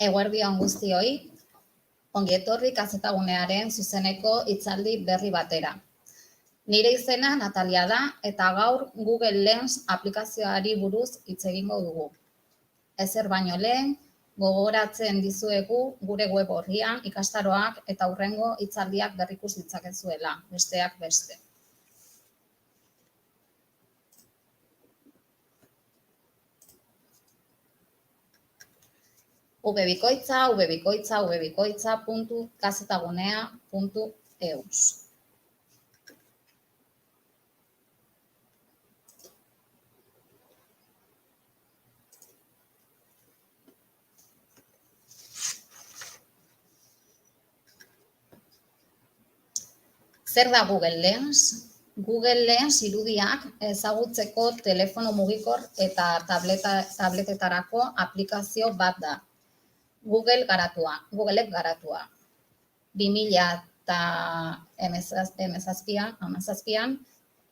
Eguerdi on guztioi, ongi etorri Kazetagunearen zuzeneko hitzaldi berri batera. Nire izena Natalia da eta gaur Google Lens aplikazioari buruz hitz egingo dugu. Ezer baino lehen, gogoratzen dizuegu gure web orrian ikastaroak eta hurrengo hitzaldiak berrikus ditzakezuela, besteak beste. www.kazetagunea.eus. Zer da Google Lens? Google Lens irudiak ezagutzeko telefono mugikor eta tabletetarako aplikazio bat da. Googleek garatua. 2017an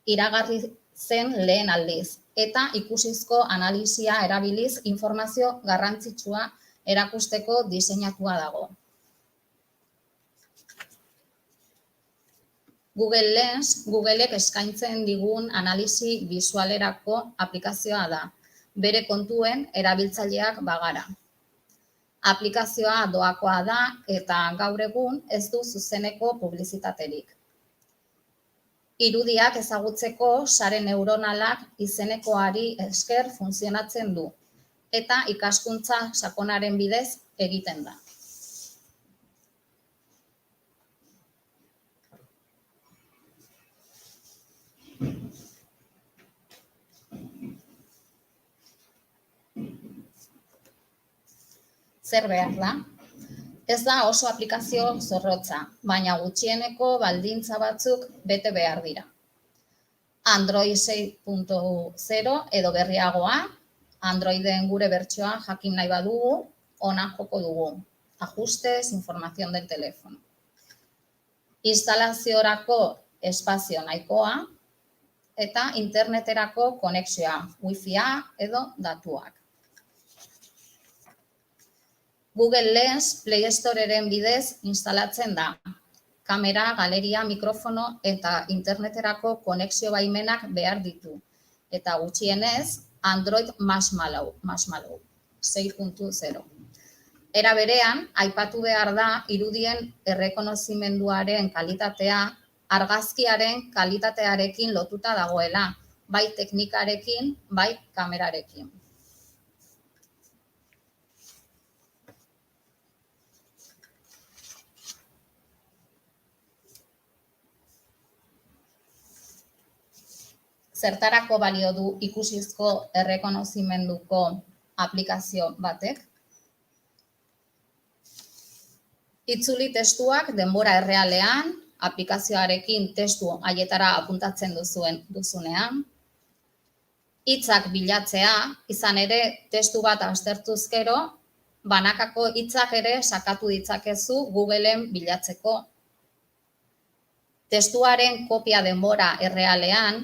iragarri zen lehen aldiz eta ikusizko analisia erabiliz informazio garrantzitsua erakusteko diseinatua dago. Google Lens, Googleek eskaintzen digun analisi bisualerako aplikazioa da, bere kontuen erabiltzaileak bagara. Aplikazioa doakoa da eta gaur egun ez du zuzeneko publizitaterik. Irudiak ezagutzeko sare neuronalak izenekoari esker funtzionatzen du eta ikaskuntza sakonaren bidez egiten da. Zer behar da? Ez da oso aplikazio zorrotza, baina gutxieneko baldintza batzuk bete behar dira. Android 6.0 edo berriagoa, Androiden gure bertsioa jakin nahi badugu, ona joko dugu. Ajustes, información del teléfono. Instalaziorako espazio nahikoa eta interneterako konexioa, Wi-Fi-a edo datuak. Google Lens Play Storeren bidez instalatzen da. Kamera, galeria, mikrofono eta interneterako konexio baimenak behar ditu. Eta gutxienez, Android Marshmallow 6.0. Era berean, aipatu behar da irudien errekonozimenduaren kalitatea argazkiaren kalitatearekin lotuta dagoela, bai teknikarekin, bai kamerarekin. Zertarako balio du ikusizko errekonozimenduko aplikazio batek? Itzuli testuak denbora errealean, aplikazioarekin testu haietara apuntatzen duzunean. Hitzak bilatzea, izan ere testu bat aztertuz gero, banakako hitzak ere sakatu ditzakezu Googleen bilatzeko. Testuaren kopia denbora errealean,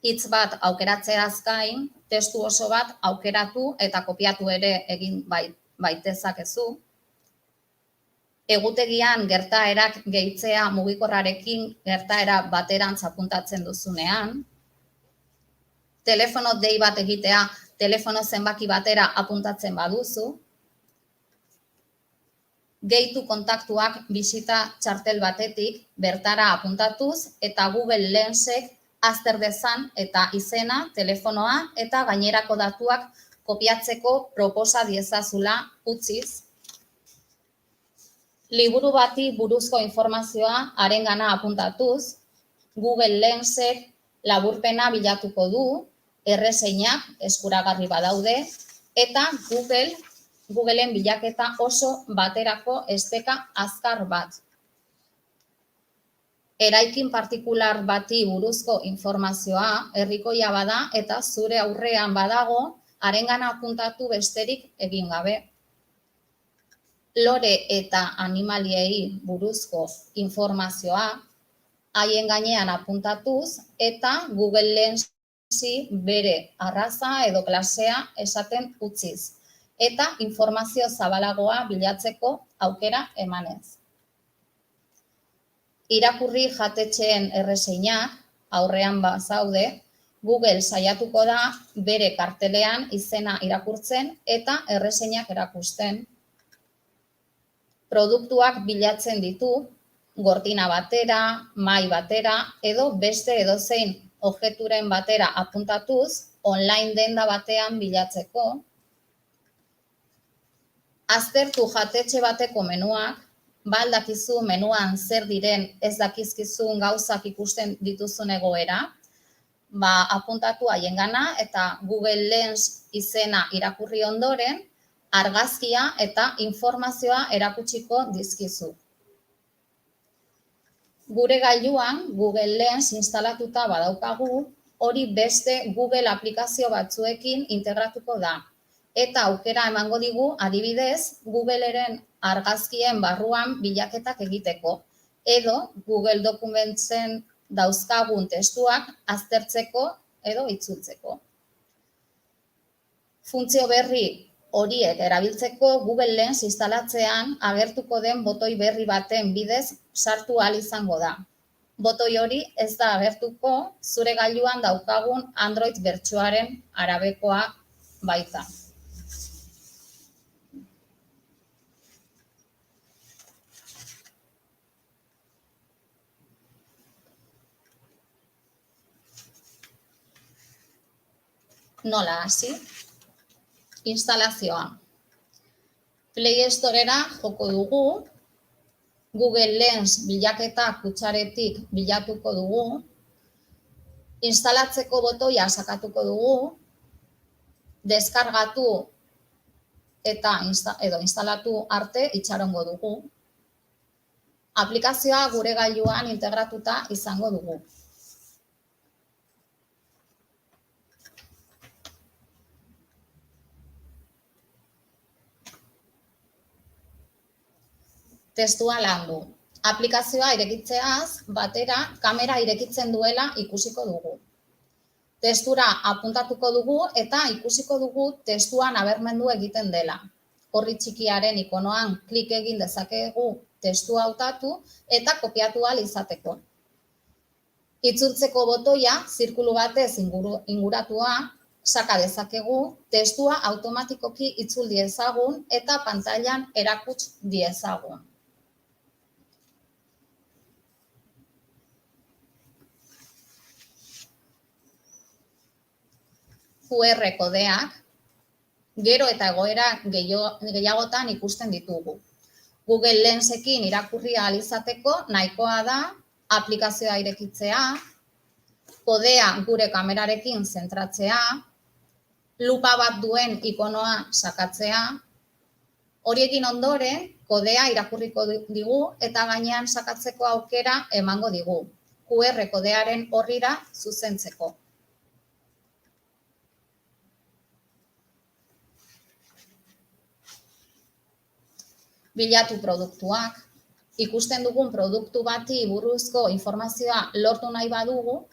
hitz bat aukeratzeaz gain, testu oso bat aukeratu eta kopiatu ere egin baitezakezu. Egutegian gertaerak gehitzea mugikorrarekin gertaera baterantz apuntatzen duzunean. Telefono dei bat egitea telefono zenbaki batera apuntatzen baduzu. Gehitu kontaktuak bisita txartel batetik bertara apuntatuz eta Google Lensek azter dezan eta izena, telefonoa eta gainerako datuak kopiatzeko proposa diezazula utziz. Liburu bati buruzko informazioa harengana apuntatuz, Google Lensek laburpena bilatuko du, erreseinak eskuragarri badaude, eta Googleen bilaketa oso baterako esteka azkar bat. Eraikin partikular bati buruzko informazioa herrikoia bada eta zure aurrean badago harengana apuntatu besterik egin gabe. Lore eta animaliei buruzko informazioa haien gainean apuntatuz eta Google Lensi bere arraza edo klasea esaten utziz. eta informazio zabalagoa bilatzeko aukera emanez. Irakurri jatetxeen erreseinak, aurrean bazaude, Google saiatuko da bere kartelean izena irakurtzen eta erreseinak erakusten. Produktuak bilatzen ditu, gortina batera, mahai batera, edo beste edozein objekturen batera apuntatuz, online denda batean bilatzeko. Aztertu jatetxe bateko menuak, baldakizu menuan zer diren ez dakizkizun gauzak ikusten dituzun egoera, apuntatu haiengana eta Google Lens izena irakurri ondoren, argazkia eta informazioa erakutsiko dizkizu. Gure gailuan Google Lens instalatuta badaukagu, hori beste Google aplikazio batzuekin integratuko da. Eta aukera emango digu, adibidez, Googleren argazkien barruan bilaketak egiteko, edo Google Documentsen dauzkagun testuak aztertzeko edo itzultzeko. Funtzio berri horiek erabiltzeko Google Lens instalatzean agertuko den botoi berri baten bidez sartu ahal izango da. Botoi hori ez da agertuko zure gailuan daukagun Android bertsioaren arabekoa baita. Nola hasi? Instalazioa. Play Storera joko dugu, Google Lens bilaketa kutxaretik bilatuko dugu, instalatzeko botoia sakatuko dugu, deskargatu eta instalatu arte itxarongo dugu. Aplikazioa gure gailuan integratuta izango dugu. Testua landu. Aplikazioa irekitzeaz batera kamera irekitzen duela ikusiko dugu. Testura apuntatuko dugu eta ikusiko dugu testua nabarmendu egiten dela. Orri txikiaren ikonoan klik egin dezakegu testua hautatu eta kopiatu ahal izateko. Itzultzeko botoia zirkulu batez inguratua saka dezakegu, testua automatikoki itzul diezagun eta pantailan erakuts diezagun. QR kodeak, gero eta egoera gehiagotan ikusten ditugu. Google Lensekin irakurri ahal izateko nahikoa da aplikazioa irekitzea, kodea gure kamerarekin zentratzea, lupa bat duen ikonoa sakatzea, horiekin ondoren kodea irakurriko digu eta gainean sakatzeko aukera emango digu, QR kodearen orrira zuzentzeko. Bilatu produktuak. Ikusten dugun produktu bati buruzko informazioa lortu nahi badugu,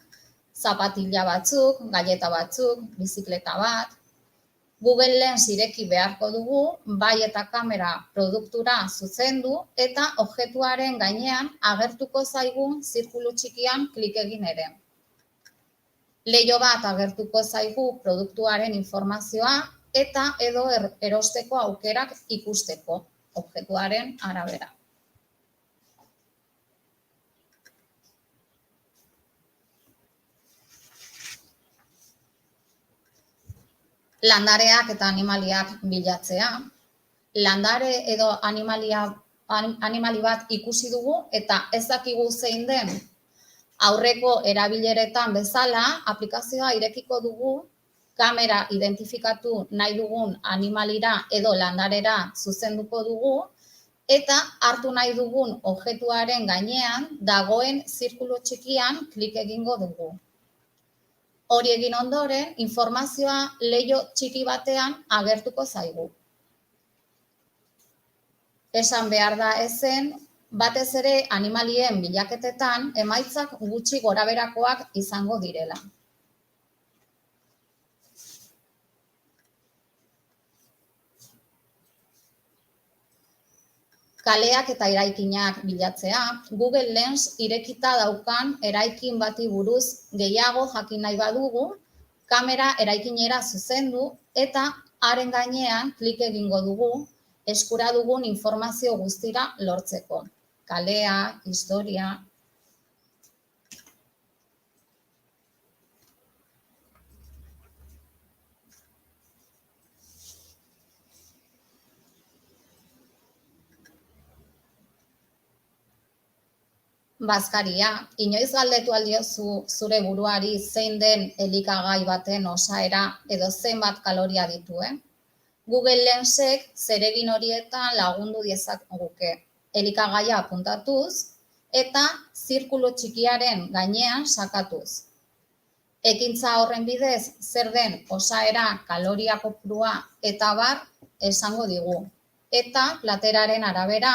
zapatila batzuk, galleta batzuk, bizikleta bat. Google Lens ireki beharko dugu, bai eta kamera produktura zuzendu eta objektuaren gainean agertuko zaigun zirkulu txikian klik egin ere. Leiho bat agertuko zaigu produktuaren informazioa eta edo erosteko aukerak ikusteko objektuaren arabera. Landareak eta animaliak bilatzea. Landare edo animali bat ikusi dugu eta ez dakigu zein den. Aurreko erabileretan bezala, aplikazioa irekiko dugu, kamera identifikatu nahi dugun animalira edo landarera zuzenduko dugu, eta hartu nahi dugun objektuaren gainean dagoen zirkulu txikian klik egingo dugu. Hori egin ondoren, informazioa leiho txiki batean agertuko zaigu. Esan behar da ezen, batez ere animalien bilaketetan emaitzak gutxi gorabeherakoak izango direla. Kaleak eta eraikinak bilatzea, Google Lens irekita daukan eraikin bati buruz gehiago jakin nahi badugu, kamera eraikinera zuzendu eta haren gainean klik egingo dugu eskura dugun informazio guztira lortzeko. Kalea, historia. Bazkaria, inoiz galdetu aldiozu zure buruari zein den elikagai baten osaera edo zenbat kaloria dituen? Google Lensek zeregin horietan lagundu diezaguke elikagaia apuntatuz eta zirkulu txikiaren gainean sakatuz. Ekintza horren bidez zer den osaera, kaloria kopurua eta abar esango digu. Eta plateraren arabera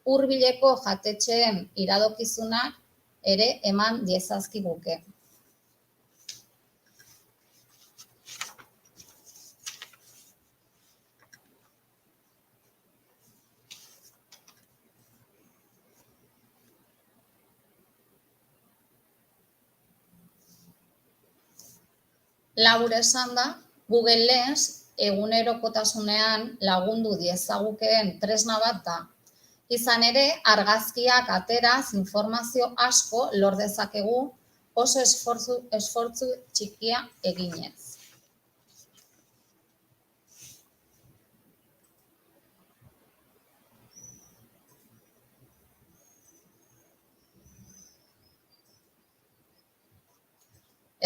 hurbileko jatetxeen iradokizunak ere eman diezazkiguke. Labur esanda, Google Lens egunerokotasunean lagundu diezagukeen tresna bat da. Izan ere, argazkiak ateraz informazio asko lor dezakegu oso esfortzu txikia eginez.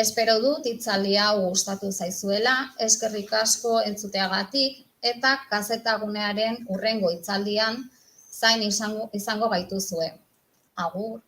Espero dut hitzaldi hau gustatu zaizuela, eskerrik asko entzuteagatik eta Kazetagunearen hurrengo hitzaldian zain izango gaituzue. Agur!